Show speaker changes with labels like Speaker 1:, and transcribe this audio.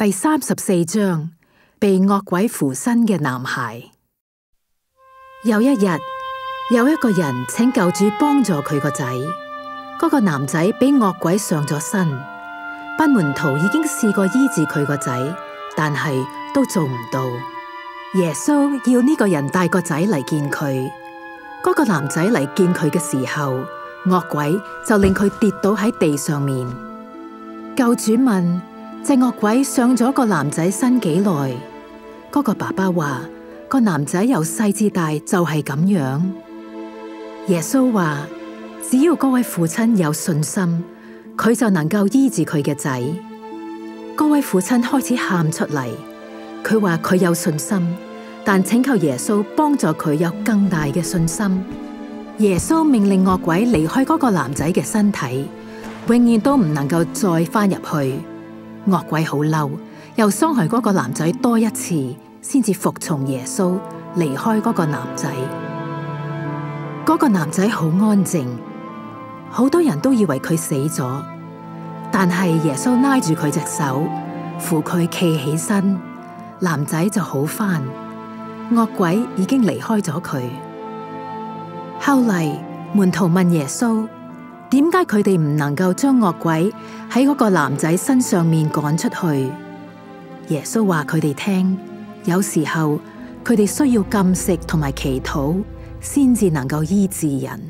Speaker 1: 第34章，被惡鬼附身嘅男孩。有一日，有一個人請救主幫助佢個仔。嗰個男仔俾惡鬼上咗身，班門徒已經試過醫治佢個仔，但係都做唔到。耶穌要呢個人帶個仔嚟見佢。嗰個男仔嚟見佢嘅時候，惡鬼就令佢跌倒喺地上面。救主問：隻惡鬼上咗個男仔身幾耐？嗰個爸爸話：個男仔由細至大就係咁樣。耶穌話：只要嗰位父親有信心，佢就能夠醫治佢嘅仔。嗰位父親開始喊出嚟，佢話佢有信心，但請求耶穌幫助佢有更大嘅信心。耶穌命令惡鬼離開嗰個男仔嘅身體，永遠都唔能夠再翻入去。惡鬼好嬲，又傷害嗰個男仔多一次，先至服從耶穌離開嗰個男仔。嗰個男仔好安靜，好多人都以為佢死咗，但係耶穌拉住佢隻手，扶佢企起身，男仔就好返。惡鬼已經離開咗佢。後嚟門徒問耶穌：點解佢哋唔能夠將惡鬼喺嗰個男仔身上面趕出去？耶穌話佢哋聽：有時候佢哋需要禁食同埋祈禱，先至能夠醫治人。